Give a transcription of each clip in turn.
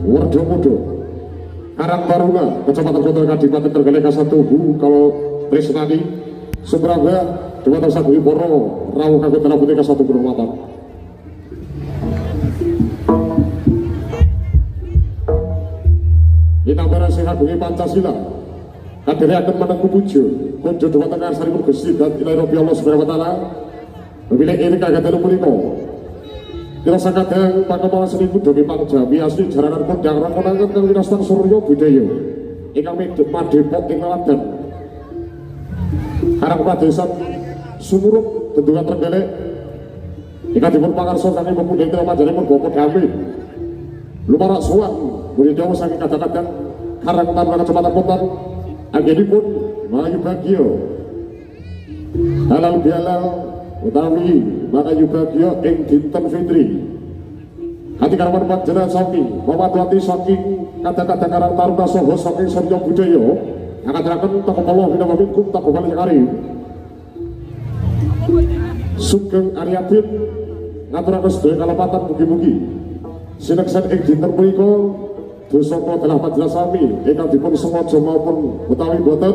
Wardomudo Karang Taruna Kecamatan Kota Kadipaten Trenggalek Kasatuhu kalau Trisnani Subraga Kecamatan Saguhi Poro Rawuh Kabupaten Putih Kasatu Kecamatan kita berhasil Agungi Pancasila kadiri akan menangku pujo kunjo dua tengah saripun Gusti dan ilai Rabbi Allah Subhanahu wa Ta'ala memilih ini kagak telu pulino dirasa kadang pakamalan seni kudomi pangjami asli jaranan kondang rakonangan kang winastan surya budaya ingkang madepok ing Ladan Karang Pradesan Sumuruk Bendungan Trenggalek ingkang dipun pangarsa saking pemuda ing panjenenganipun Bapak Dami lumarak sowan budi dawa saking kadang-kadang Karang Taruna Kecamatan Kota anggenipun Melayu Bagio halal bihalal utawi Melayu Bagio ing dinten Fitri hati karawan panjenengan sami mawati saking kadang-kadang Karang Taruna saha saking Surya Budaya ngaturaken taqabbalallahu minna wa minkum taqabbal karim Sugeng Aryatin ngaturaken sedaya kalepatan mugi-mugi sineksan ing dinten punika dosa kula telah panjenengan sami ingkang dipun sengaja maupun utawi boten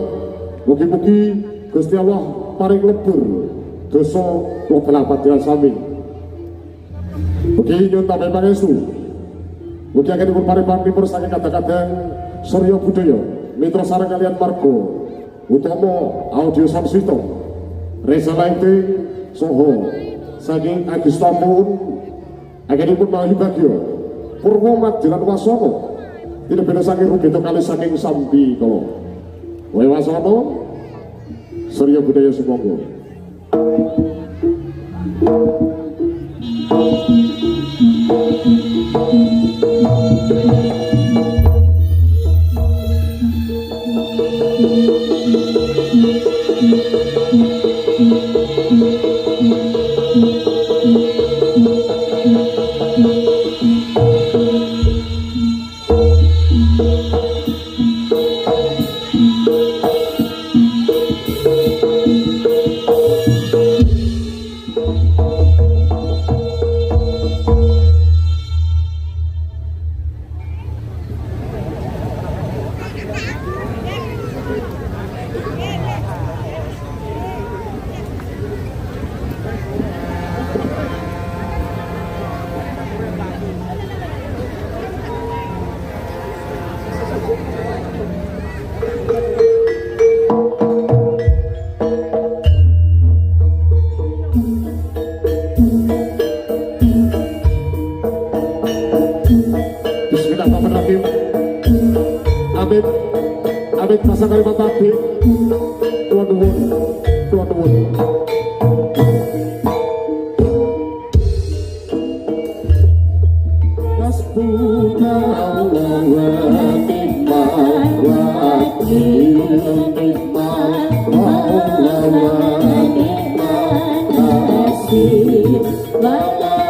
mugi-mugi Gusti Allah paring lebur dosa kula telah panjenengan sami mugi nyuwun tambahan pangestu mugi agenipun paring pamripun saking kadang-kadang Surya Budaya mitra sareng kalian marga utama audio samsito Reza Lighting soho saking Agus Tampun agenipun Melayu Bagio Purwomat Jalan Wasono tidak beda saking Rugito kali saking Sambi kalau Wasono Surya Budaya Sumonggo Amit masa kalimat tadi Tuan Nuwun Hasbuna Allah wa ni'mal wakil ni'mal maula wa ni'mal nasir wa la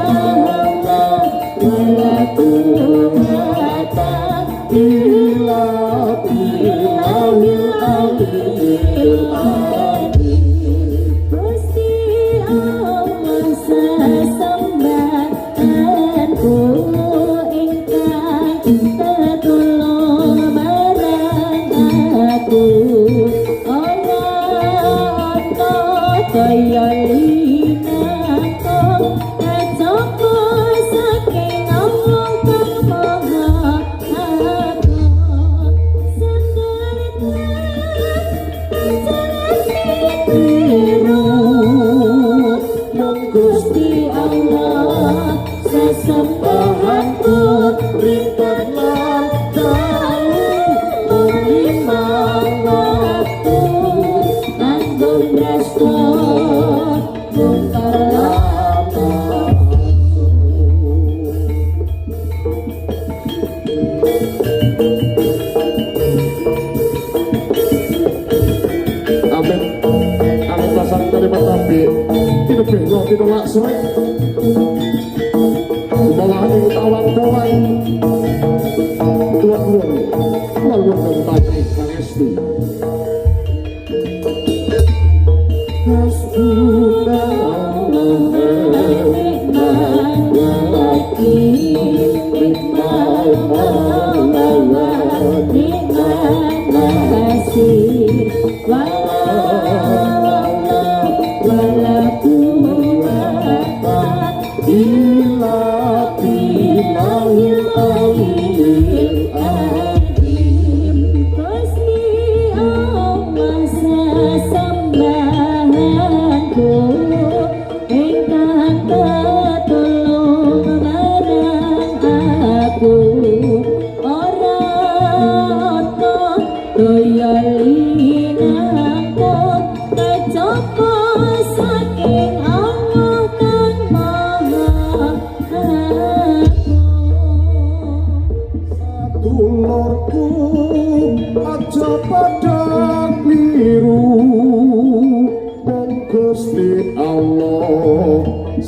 hawla wa la quwwata illa billahil aliyyil azim. Gusti Allah sesembahanku ingkang tetulung marang aku ana kaya linangkung kacoko saking Allah kang maha agung Gusti Allah sesembahanku rintanlah dalu menimang waktu nanggung respon bongkar lama amin amin pasang kalimat tapi tidak bingung tidak laksana bawahan yang tawang tawang tuan dan tadi pangestu hasbuna Allah ni'mal wakil ni'mal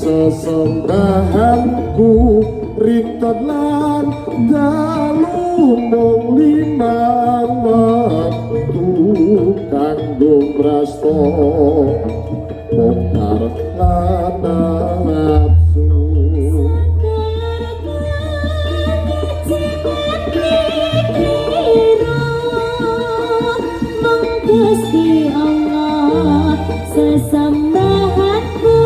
Sesembahanku rintenan dalu mung limang wektu kanggo prasto bongkar nafsu Gusti Allah sesembahanku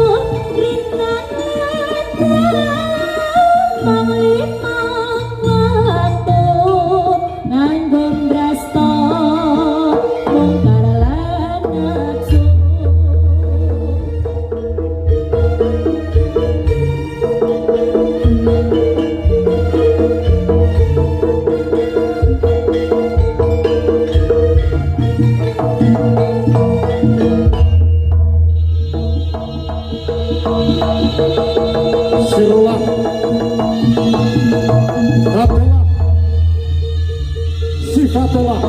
Sirulah Gatolah Sifatullah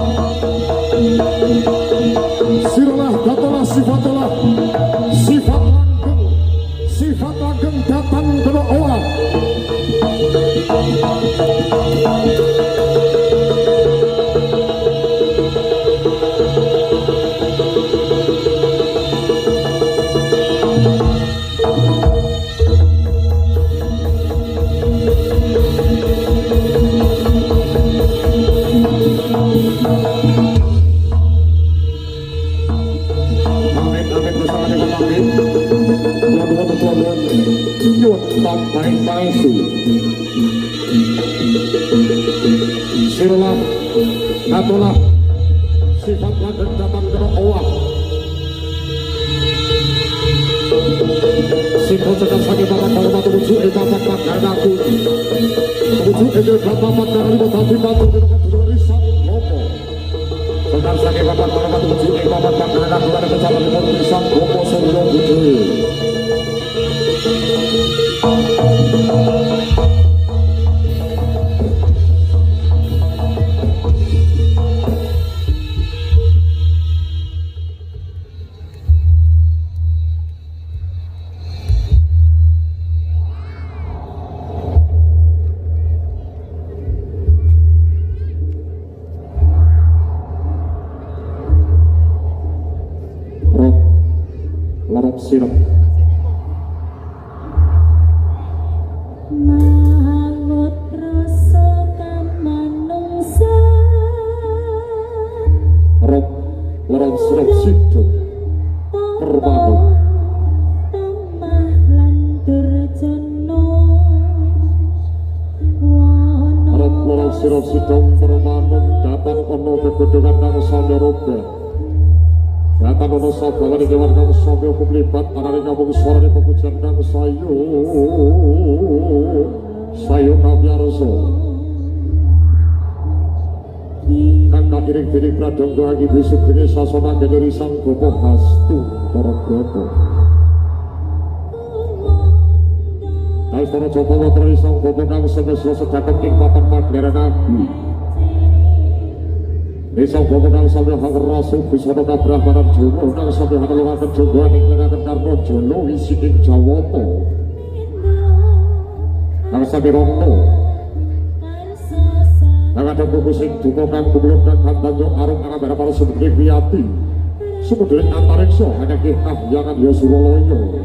Sirulah Gatolah Sifatullah Sifat langgeng datang ke Allah Sirulah Gatolah sifat langgeng datang ke Allah Sifat cekan sakit bapak kalau batu bucu bapak pakai aku bucu bapak pakai batu batu risak lopo cekan sakit bapak kalau batu bucu bapak pakai aku ada pecahan di risak lopo sebelum bucu sirap mangut rasa kamanungsa rok larang sirap situ perbangun tamah lan durjana rok larang sirap situ perbangun datang ono kegedegan nang sandaroba datang ono sabawan di dewan kang sampai aku melibat anari ngabung suara di pepujian kang sayu nabi arso kang kakiring-kiring pradong doangi besok ini sasona dari sang bopo hastu para broto Aistana coba lo terisang bopo kang sebeslo sedakam ing papan madlera nabi Isang bopo kang sambil hangar rasul bisono kabrah marang jowo kang sambil hangar lungakan jowo aning lengakan karno jono isi ing jawoto kang sambil rongno kang ada buku sing duko kang kubelum kang hantanyo arung kang abara para sebegri biati sebegri antarikso hanya kihah yangan yosuroloyo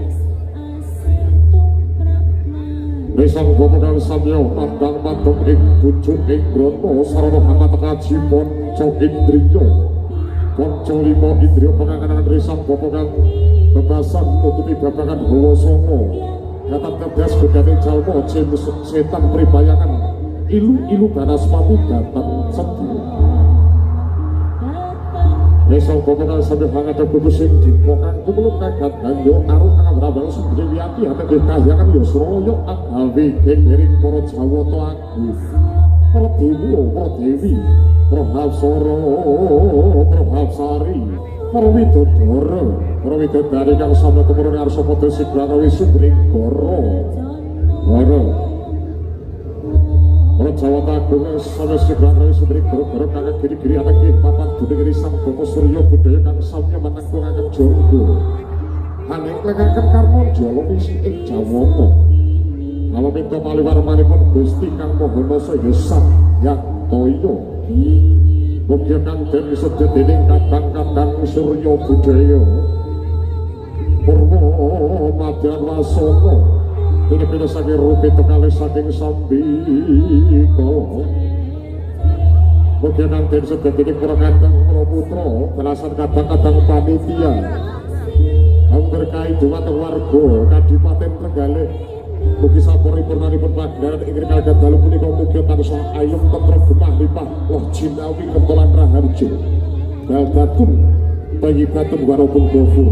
Risang bobogan samyo pandang matung ing bujuk ing broto sarana hamat kaji ponco indriyo ponco limo indriyo penganganan risang bobogan bebasan nutupi babagan hawa songo kata tedas beganing jalmo jenis setan pribayangan ilu-ilu banaspati datang sedih Risang bobogan sambil hangat bubusing dipokan kumulung kagat ganyo arung akan rabang sendiri liati hati dikahyakan yusroyo agawi kekering poro jawa to agus poro dewo, poro dewi poro hapsoro, poro hapsari poro widodoro poro widodari kang sama kemurung arsopodo sigranawi sundring goro goro Orang Jawa Tagung sampai segera kali sendiri goro-goro kakak giri-giri anak kiri papan dunia giri sang boko suryo budaya kang samnya menanggung akan jonggo aneh lengakan karmon jolo isi ing jawoto kalau minta paliwarmani pun gusti kang mohono sehesan yang toyo mugia kang demi sededening kadang-kadang suryo budaya purmo madian wasono Pino saking rupi tekali saking sambiko Mungkin nanti sedetik pura kadang pura putra belasan kadang-kadang panitia berkait dua warga Kadipaten Trenggalek mugi sapuri purnanipun pagelaran ingkang kalih dalu punika mugi tansah ayem tentrem gemah lipah woh jinawi kentolan raharjo baldatun bayi batun warapun gofur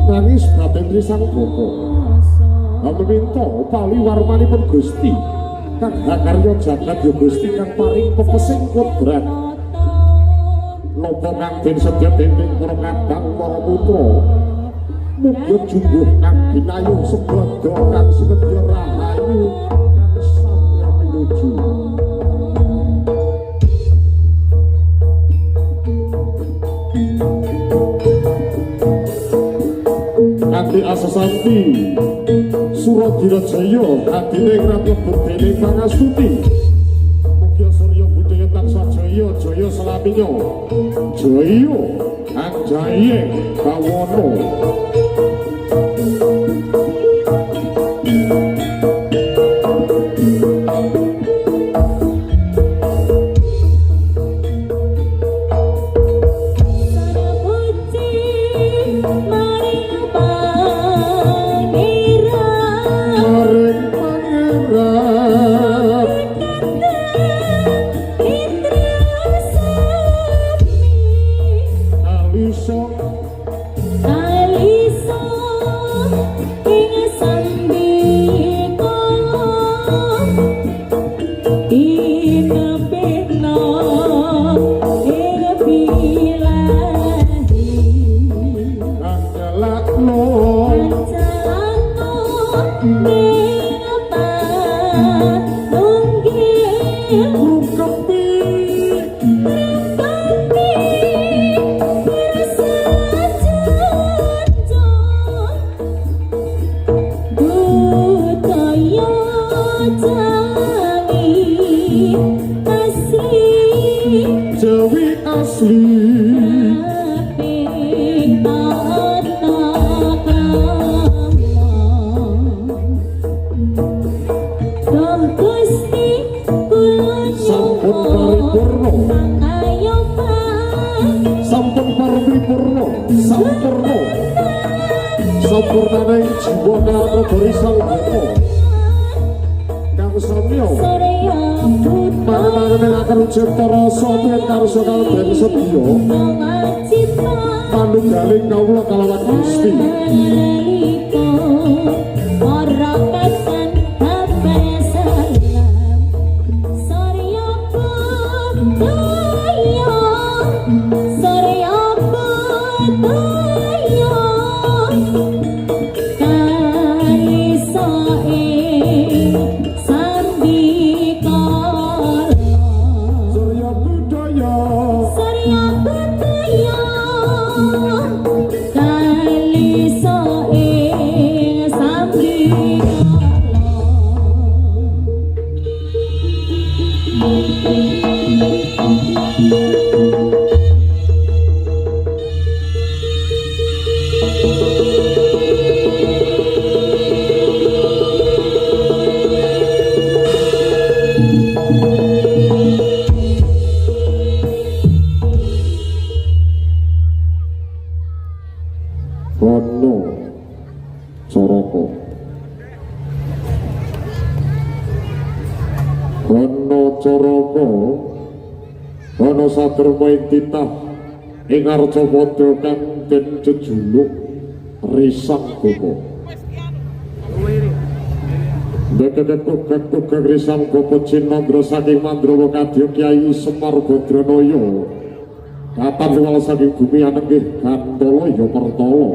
nangis batin risang boko kami minta paliwarmanipun gusti kang hakarya jagat ya gusti kang paring pepesing kodrat nopo kang den sedya dening para kadang para putra mugi jumbuh kang ginayuh sebodo kang sinedya rahayu kang samya pinuju Ati asasanti Suradira Jaya adine Ratu Burdene Pangastuti Mugia Surya Budaya tansah jaya jaya selaminya jaya anjaye bawono sampurnane jiwa karo berisang boko kang samya panjenengan akan cipta rasa tuwin karsa kalben sedya manunggaling kawula kalawan Gusti Kali so ing sambi saderma ing titah ing arca padha kang den jejuluk Risang Bapa. Bekek Risang Bapa Cinandra saking Mandrawa Kadya Kyai Semar Badranaya. Kapan riwal saking bumi anenggih Gandala ya Pertala.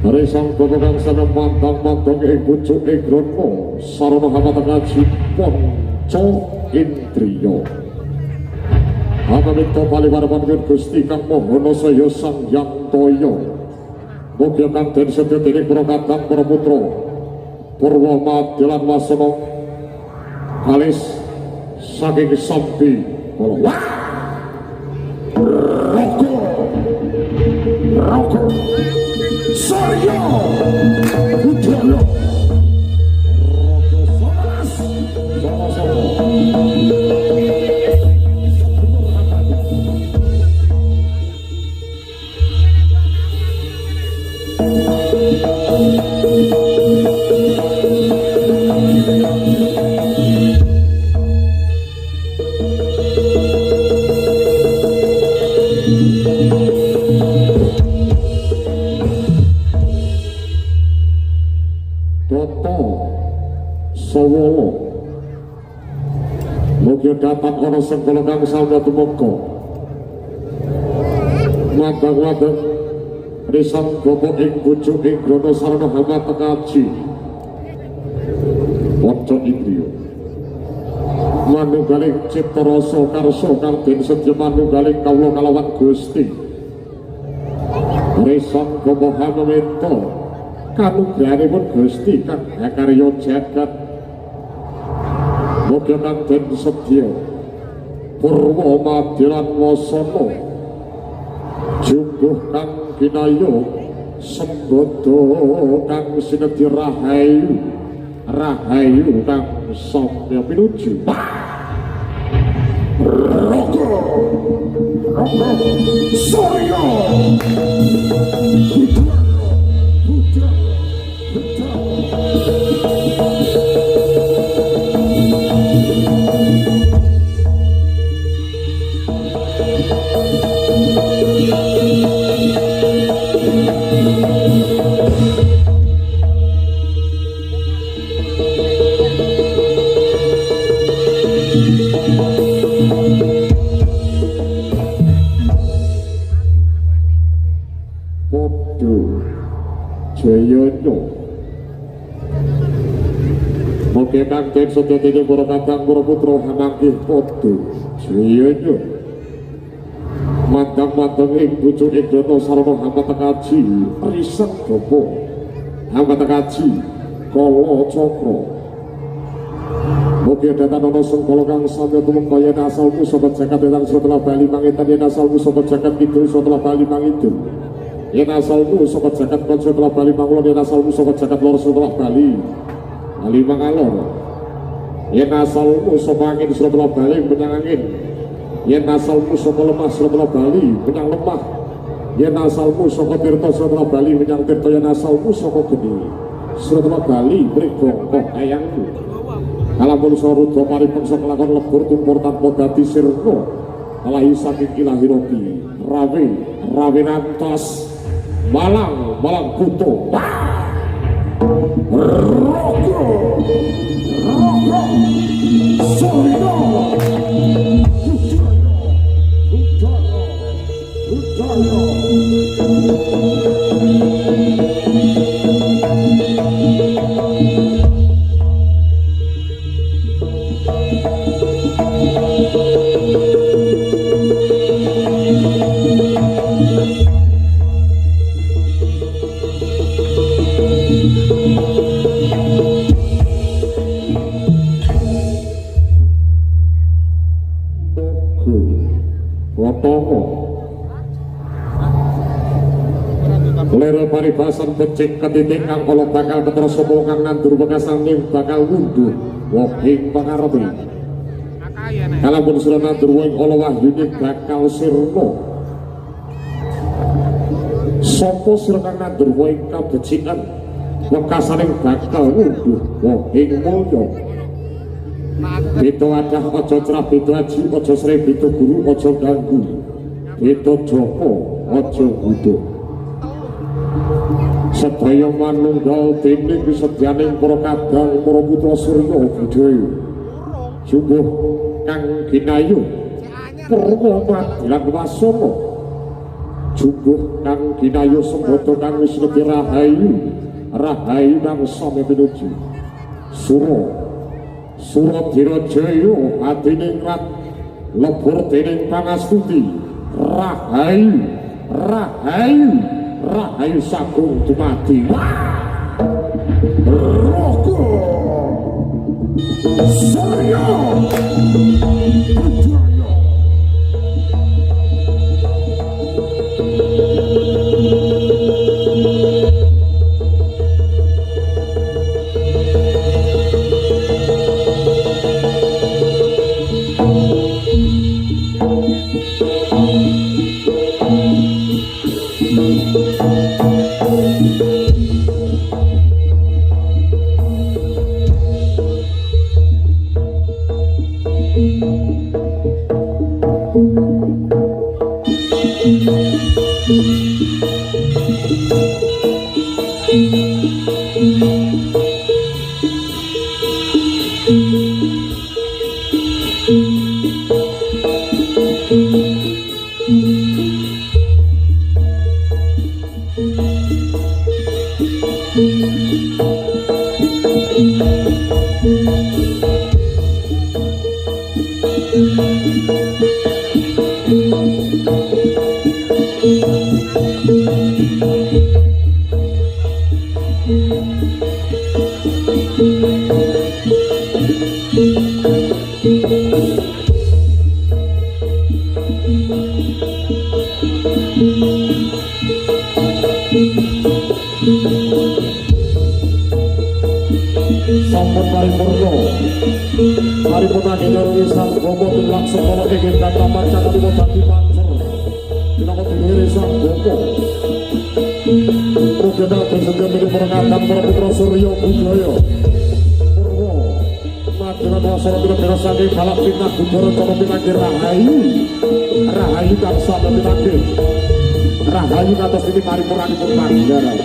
Risang Bapa kang seneng mantang-mantang ing pucuking grana sarana hamatekaji panca indriya. Akamita paliwarapan Gusti Kang Mahana Saya Sang Hyang Toya. Mugi kang den sedya dening para kadang para putra Purwa Madya lan Wasana kalis saking sampi kala Roko Saya Budaya Roko Sama-sama Sawala mugi dapat ana sengkala kang sawya tumeka madang-madang Risang Bapa ing pucuking grana sarana hamatekaji panca indriya manunggaling cipta rasa karsa kang den sedya manunggaling kawula kalawan Gusti Risang Bapa hamameta kanugrahanipun Gusti kang karya jagat. Mugi kang den sedya Purwa Madya lan Wasana jungguh kang kinaya sembada kang sinedhi rahayu kang samya pinuju Roko Saya Jayanya mugi kang den sedya dening para kadang para putra hananggih padha jayanya mantang-mantang ing pucuking grana sarana hamatekaji Risang Bapa hamatekaji Kala Cakra. Mugi datan ana sengkala kang samya tumeka yen asalmu sobat jagat ingkang setelah bali mangitan yen asalmu sobat jagat kidul setelah bali mangidul yen asalmu sobat jagat kon setelah bali mangulon yen asalmu sobat jagat lor setelah bali mangalor yen asalmu saka angin setelah bali menyang angin yen asalmu saka lemah setelah bali menyang lemah yen asalmu saka tirta setelah bali menyang tirta yen asalmu saka geni setelah bali mriga kok ayangku kalamun sarudha paripeksa kelakon lebur tumpur tanpa dadi sirna kalahi saking ilahi robi rawe nantos malang kuto Roko Saya lera paribasan becik ketitik kang kala bakal petrasapa kang nandur bekasane bakal wunduh wohing pangarepe kalamun sira nandur wing ala wahyune bakal sirna sapa sira kang nandur wing kabecikan bekasane bakal wunduh wohing mulya Beda adah aja cerah, beda aji aja sre, beda guru aja ganggu, beda joko aja buduk. Sedaya manunggal dening kesedianing para kadang para putra surya budaya sungguh kang ginayu purwa madilan wasana sungguh kang ginayu sembodo kang wis lebih rahayu rahayu kang sami pinuju sura dirajaya atine rat lebur dening pangastuti rahayu rahayu rahayu sagung dumadi Roko Surya Budaya. Sampun paripurna paripurna kinarwi sang bobo tulak sekolah ingin kata pacar timo dadi pancer minangka diri sang bobo rugena bersedia milik perangatan para putra surya budaya purwa madilan wasana bira-bira saking balak pinah budara cara pinanggi rahayu rahayu kang sada pinanggi rahayu kados ini paripurna dipun panjenengan.